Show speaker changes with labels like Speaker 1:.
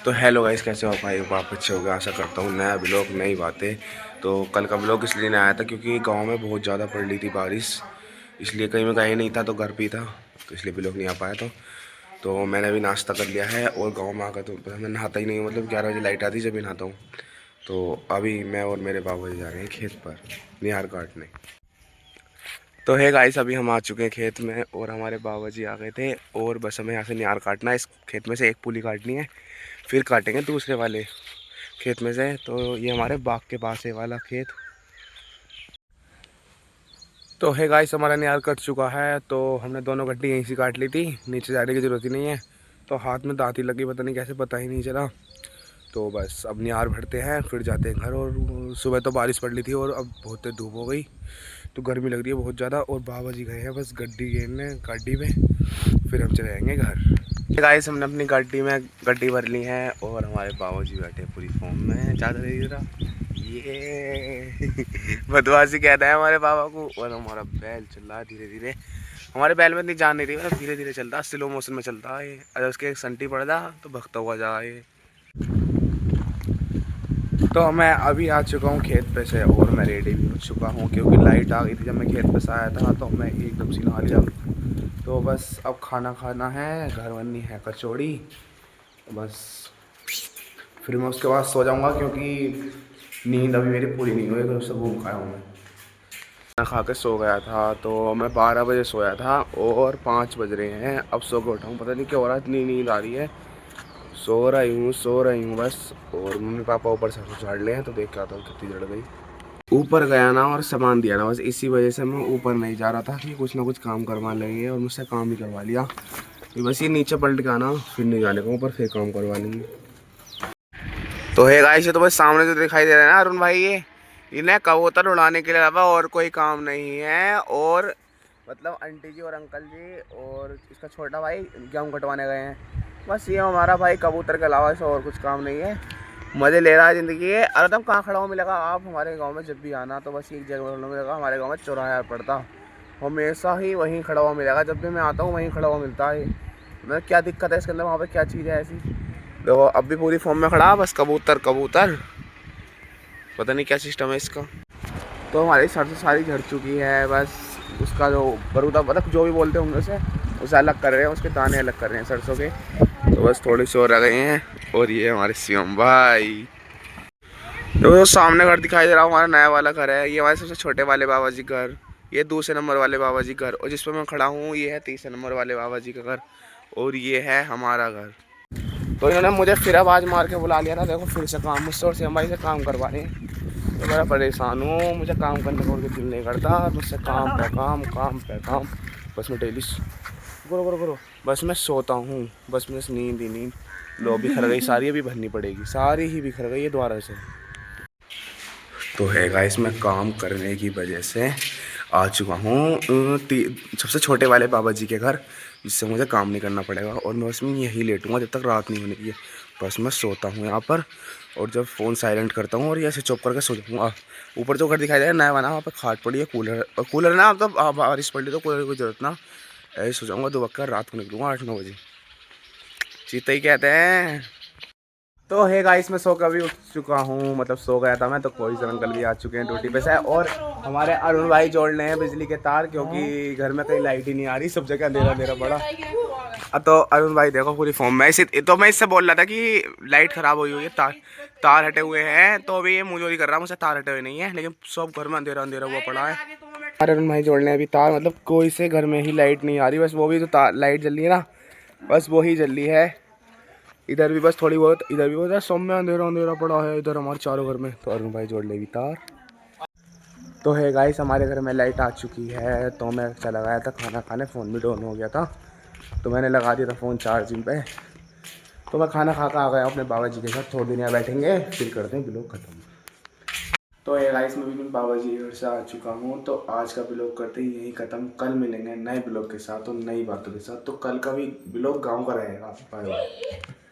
Speaker 1: तो hello guys, कैसे हो भाई? आप अच्छे हो गए आशा करता हूँ। नया ब्लॉग, नई बातें। तो कल का ब्लॉग इसलिए नहीं आया था क्योंकि गांव में बहुत ज़्यादा पड़ रही थी बारिश, इसलिए कहीं मैं गया नहीं था, तो घर पे ही था, तो इसलिए ब्लॉग नहीं आ पाया। तो मैंने अभी नाश्ता कर लिया है और गांव में आकर तो मैं नहाता ही नहीं हूँ, मतलब 11 बजे लाइट आती जब भी नहाता हूँ। तो अभी मैं और मेरे बाबा जी जा रहे हैं खेत पर निहार काटने। तो है गाइस, अभी हम आ चुके हैं खेत में और हमारे बाबा जी आ गए थे और बस हमें यहाँ से निहार काटना है। इस खेत में से एक पूली काटनी है, फिर काटेंगे दूसरे वाले खेत में से। तो ये हमारे बाग के पास है वाला खेत। तो है गाइस, हमारा निहार कट चुका है। तो हमने दोनों गड्डी यहीं से काट ली थी, नीचे जाने की ज़रूरत ही नहीं है। तो हाथ में दांती लगी, पता नहीं कैसे, पता ही नहीं चला। तो बस अब निहार भरते हैं, फिर जाते हैं घर। और सुबह तो बारिश पड़ रही थी और अब बहुत तेज धूप हो गई, तो गर्मी लग रही है बहुत ज़्यादा। और बाबा जी गए हैं बस गड्डी घेरने गाड़ी में, फिर हम चले जाएंगे घर। गाइस, हमने अपनी गाड़ी में गड्डी भर ली है और हमारे बाबा जी बैठे पूरी फॉर्म में। ज़्यादा नहीं रहा ये बदमाशी कहना है हमारे बाबा को। और हमारा बैल चल रहा है धीरे धीरे। हमारे बैल में इतनी जान नहीं रही, मतलब धीरे धीरे चलता है, स्लो मोशन में चलता है। अगर उसके संटी पड़ जा तो भगता हुआ जाए। तो मैं अभी आ चुका हूँ खेत पे से और मैं रेडी भी हो चुका हूँ क्योंकि लाइट आ गई थी जब मैं खेत पे से आया था, तो मैं एकदम से नहा लिया। तो बस अब खाना खाना है, घर बननी है कचौड़ी। बस फिर मैं उसके बाद सो जाऊँगा क्योंकि नींद अभी मेरी पूरी नहीं हुई, तो सब घूम खाया हूँ मैं। खाना खा के सो गया था, तो मैं 12 बजे सोया था और 5 बज रहे हैं। अब सो के उठा हूँ, पता नहीं क्या हो रहा है, इतनी नींद आ रही है। सो रही हूँ बस। और मम्मी पापा ऊपर से झाड़ ले हैं, तो देख के आता हूँ कितनी जड़ गई। ऊपर गया ना और सामान दिया ना, बस इसी वजह से मैं ऊपर नहीं जा रहा था कि कुछ ना कुछ काम करवा लेंगे, और मुझसे काम भी करवा लिया। तो बस ये नीचे पलट के आना, फिर नहीं जाने का ऊपर, फिर काम करवा लेंगे। तो है गाइस, ये तो बस सामने जो दिखाई दे रहा है ना अरुण भाई, ये इन्हें कबूतर उड़ाने के लिए अलावा और कोई काम नहीं है। और मतलब आंटी जी और अंकल जी और इसका छोटा भाई गेहूँ कटवाने गए हैं। बस ये हमारा भाई कबूतर के अलावा इसे और कुछ काम नहीं है। मज़े ले रहा है ज़िंदगी के। अरे तुम कहाँ खड़ा हो मिलेगा आप हमारे गांव में, जब भी आना तो बस एक जगह मिलेगा हमारे गांव में, चौराहा पड़ता। हमेशा ही वहीं खड़ा हुआ मिलेगा, जब भी मैं आता हूँ वहीं खड़ा हुआ मिलता है। मतलब क्या दिक्कत है इसके अंदर, वहाँ पे क्या चीज़ है ऐसी? देखो अब भी पूरी फॉर्म में खड़ा, बस कबूतर कबूतर, पता नहीं क्या सिस्टम है इसका। तो हमारी सरसों सारी झड़ चुकी है, बस उसका जो बरूदा, मतलब जो भी बोलते होंगे उसे अलग कर रहे हैं, उसके दाने अलग कर रहे हैं सरसों के। तो बस थोड़ी सी और रह गए हैं। और ये हमारे शिवम भाई, तो सामने घर दिखाई दे रहा हमारा नया वाला घर है। ये हमारे सबसे छोटे वाले बाबा जी घर, ये दूसरे नंबर वाले बाबा जी घर, और जिस पर मैं खड़ा हूँ ये है तीसरे नंबर वाले बाबा जी का घर, और ये है हमारा घर। तो इन्होंने मुझे फिर आवाज़ मार के बुला लिया था, देखो फिर से काम मुझसे और शिवम भाई से काम करवा रहे हैं। तो मैं परेशान हूँ, मुझे काम करने का उनके दिल नहीं करता, मुझसे काम पे काम, काम पे काम। बस मैं डेली करो करो करो, बस मैं सोता हूँ, बस मुझे नींद ही नींद। लो बिखर गई सारी, अभी भरनी पड़ेगी, सारी ही बिखर गई है दोबारा से। तो है गाइस, मैं काम करने की वजह से आ चुका हूँ सबसे छोटे वाले बाबा जी के घर, जिससे मुझे काम नहीं करना पड़ेगा। और मैं बस में यहीं लेटूंगा जब तक रात नहीं होने की है। बस मैं सोता हूँ यहाँ पर, और जब फ़ोन साइलेंट करता हूँ और ऐसे चुप करके सो जाऊँगा। ऊपर जो घर दिखाई दे रहा है नया बना, वहाँ पर खाट पड़ी है, कूलर, और कूलर ना, अब तो बारिश पड़ रही तो कूलर की जरूरत ना। ऐसे सो जाऊँगा, दो बक्का रात को निकलूँगा 8-9 बजे, चीता ही कहते हैं। तो है गाइस, मैं सो के अभी उठ चुका हूँ, मतलब सो गया था मैं, तो कोई सर अंकल भी आ चुके हैं ड्यूटी पे से। और हमारे अरुण भाई जोड़ रहे हैं बिजली के तार, क्योंकि घर में कहीं लाइट ही नहीं आ रही, सब जगह अंधेरा अंधेरा बड़ा। तो अरुण भाई देखो पूरी फॉर्म में, इसे तो मैं इससे बोल रहा था कि लाइट खराब हुई हुई है, तार तार हटे हुए हैं। तो अभी ये मुझे कर रहा, मुझसे तार हटे हुए नहीं है, लेकिन सब घर में अंधेरा अंधेरा हुआ पड़ा है। अरुण भाई जोड़ रहे हैं अभी तार, मतलब कोई से घर में ही लाइट नहीं आ रही, बस वो भी जो तार लाइट जल रही है ना, बस वो ही जल रही है। इधर भी बस थोड़ी बहुत, इधर भी बहुत है, सब में अंधेरा अंधेरा पड़ा है इधर हमारे चारों घर में। तो अरुण भाई जोड़ ले भी तार। तो है गाइस, हमारे घर में लाइट आ चुकी है। तो मैं चला गया था खाना खाने, फ़ोन भी डाउन हो गया था, तो मैंने लगा दिया था फ़ोन चार्जिंग पे। तो मैं खाना खा कर आ गया अपने बाबा जी के साथ, थोड़ी देर यहाँ बैठेंगे फिर करते हैं ब्लॉग खत्म। तो ये गाइस, मैं भी अपने बाबा जी के घर से आ चुका हूँ। तो आज का ब्लॉग करते ही यहीं ख़त्म, कल मिलेंगे नए ब्लॉग के साथ और नई बातों के साथ। तो कल का भी ब्लॉग गाँव का रहेगा। Bye bye.